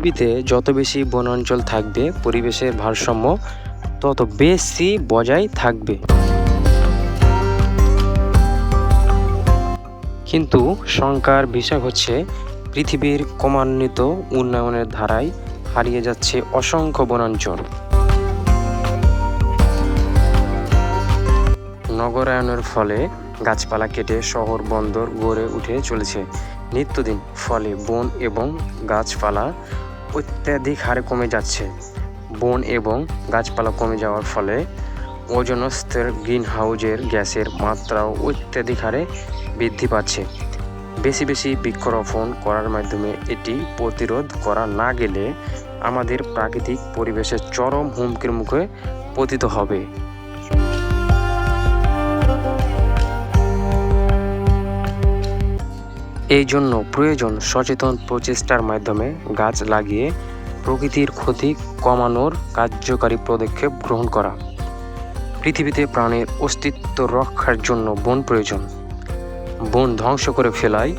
পৃথিবীতে যত বেশি বনাঞ্চল থাকবে, পরিবেশের ভারসাম্য তত বেশি বজায় থাকবে। কিন্তু শঙ্কার বিষয় হচ্ছে, পৃথিবীর ক্রমান্বিত উন্নয়নের ধারায় হারিয়ে যাচ্ছে অসংখ্য বনাঞ্চল। নগরায়নের ফলে গাছপালা কেটে শহর বন্দর গড়ে উঠে চলেছে নিত্যদিন। ফলে বন এবং গাছপালা অত্যাধিক হারে কমে যাচ্ছে। বন এবং গাছপালা কমে যাওয়ার ফলে ওজোন স্তরের গ্রিনহাউসের গ্যাসের মাত্রাও অত্যাধিক হারে বৃদ্ধি পাচ্ছে। বেশি বেশি বৃক্ষরোপণ করার মাধ্যমে এটি প্রতিরোধ করা না গেলে আমাদের প্রাকৃতিক পরিবেশের চরম হুমকির মুখে পতিত হবে। এই জন্য প্রয়োজন সচেতন প্রচেষ্টার মাধ্যমে গাছ লাগিয়ে প্রকৃতির ক্ষতি কমানোর কার্যকারী পদক্ষেপ গ্রহণ করা। পৃথিবীতে প্রাণের অস্তিত্ব রক্ষার জন্য বন প্রয়োজন। বন ধ্বংস করে ফেলায়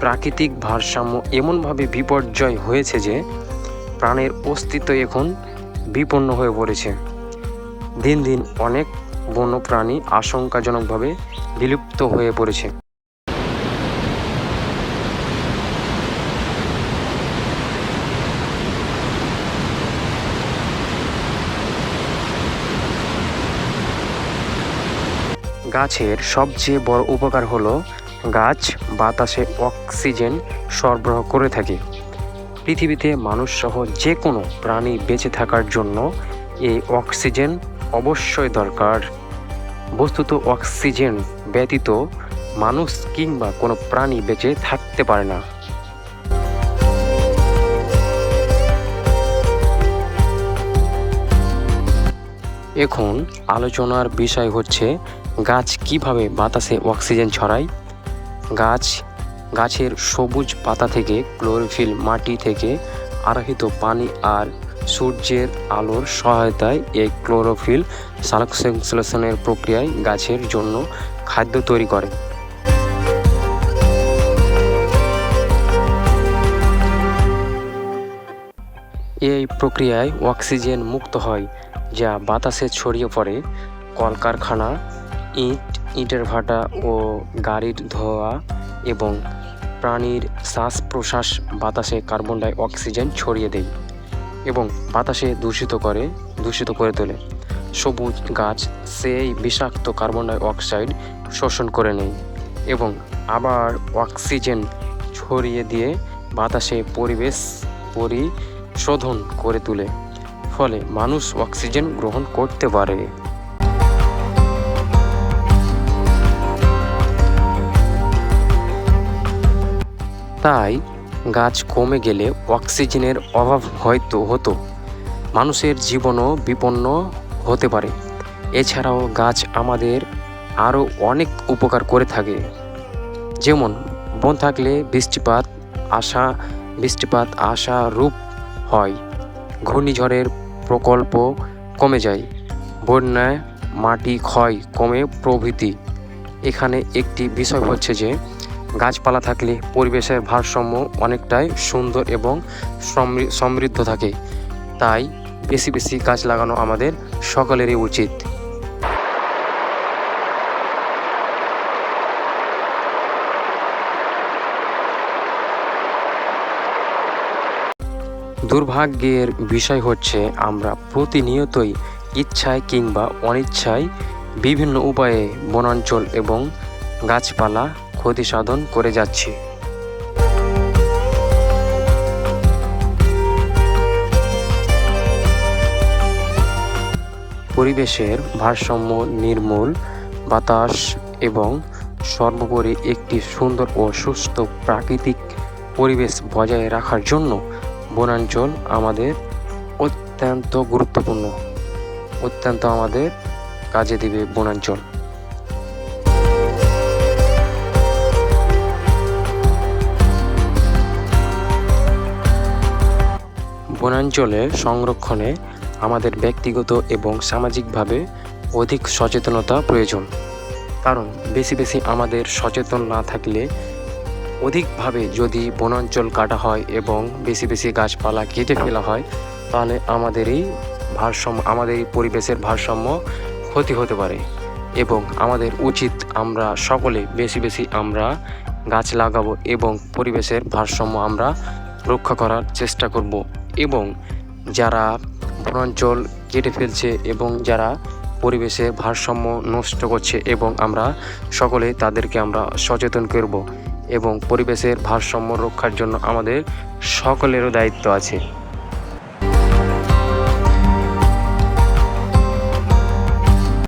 প্রাকৃতিক ভারসাম্য এমনভাবে বিপর্যয় হয়েছে যে প্রাণের অস্তিত্ব এখন বিপন্ন হয়ে পড়েছে। দিন দিন অনেক বন্যপ্রাণী আশঙ্কাজনকভাবে বিলুপ্ত হয়ে পড়েছে। গাছের সবচেয়ে বড় উপকার হলো গাছ বাতাসে অক্সিজেন সরবরাহ করে থাকে। পৃথিবীতে মানুষসহ যে কোনো প্রাণী বেঁচে থাকার জন্য এই অক্সিজেন অবশ্যই দরকার। বস্তুত অক্সিজেন ব্যতীত মানুষ কিংবা কোনো প্রাণী বেঁচে থাকতে পারে না। এখন আলোচনার বিষয় হচ্ছে, গাছ কিভাবে বাতাসে অক্সিজেন ছড়ায়। গাছের সবুজ পাতা থেকে ক্লোরোফিল, মাটি থেকে আহরিত পানি আর সূর্যের আলোর সহায়তায় এই ক্লোরোফিল সালোকসংশ্লেষণের প্রক্রিয়ায় গাছের জন্য খাদ্য তৈরি করে। এই প্রক্রিয়ায় অক্সিজেন মুক্ত হয়, যা বাতাসে ছড়িয়ে পড়ে। কলকারখানা, ইটের ভাটা ও গাড়ির ধোঁয়া এবং প্রাণীর শ্বাস প্রশ্বাস বাতাসে কার্বন ডাই অক্সাইড ছড়িয়ে দেয় এবং বাতাসে দূষিত করে তোলে। সবুজ গাছ সেই বিষাক্ত কার্বন ডাই অক্সাইড শোষণ করে নেয় এবং আবার অক্সিজেন ছড়িয়ে দিয়ে বাতাসে পরিবেশ পরিশোধন করে তোলে। ফলে মানুষ অক্সিজেন গ্রহণ করতে পারে। তাই গাছ কমে গেলে অক্সিজেনের অভাব হতো, মানুষের জীবনও বিপন্ন হতে পারে। এছাড়াও গাছ আমাদের আরও অনেক উপকার করে থাকে। যেমন বন থাকলে বৃষ্টিপাত আশারূপ হয়, ঘূর্ণিঝড়ের প্রকল্প কমে যায়, বন্যায় মাটি ক্ষয় কমে প্রভৃতি। এখানে একটি বিষয় হচ্ছে যে গাছপালা থাকলে পরিবেশের ভারসাম্য অনেকটাই সুন্দর এবং সমৃদ্ধ থাকে। তাই বেশি বেশি গাছ লাগানো আমাদের সকলেরই উচিত। দুর্ভাগ্যের বিষয় হচ্ছে, আমরা প্রতিনিয়তই ইচ্ছায় কিংবা অনিচ্ছায় বিভিন্ন উপায়ে বনাঞ্চল এবং গাছপালা ক্ষতি সাধন করে যাচ্ছি। পরিবেশের ভারসাম্য নির্মূল, বাতাস এবং সর্বোপরি একটি সুন্দর ও সুস্থ প্রাকৃতিক পরিবেশ বজায় রাখার জন্য বনাঞ্চল আমাদের অত্যন্ত গুরুত্বপূর্ণ, অত্যন্ত আমাদের কাজে দিবে বনাঞ্চল। বনাঞ্চলের সংরক্ষণে আমাদের ব্যক্তিগত এবং সামাজিকভাবে অধিক সচেতনতা প্রয়োজন। কারণ বেশি বেশি আমাদের সচেতন না থাকলে অধিকভাবে যদি বনাঞ্চল কাটা হয় এবং বেশি বেশি গাছপালা কেটে ফেলা হয়, তাহলে আমাদের এই পরিবেশের ভারসাম্য ক্ষতি হতে পারে। এবং আমাদের উচিত আমরা সকলে বেশি বেশি আমরা গাছ লাগাবো এবং পরিবেশের ভারসাম্য আমরা রক্ষা করার চেষ্টা করব। এবং যারা বনাঞ্চল কেটে ফেলছে এবং যারা পরিবেশের ভারসাম্য নষ্ট করছে, এবং আমরা সকলে তাদেরকে আমরা সচেতন করব এবং পরিবেশের ভারসাম্য রক্ষার জন্য আমাদের সকলেরও দায়িত্ব আছে।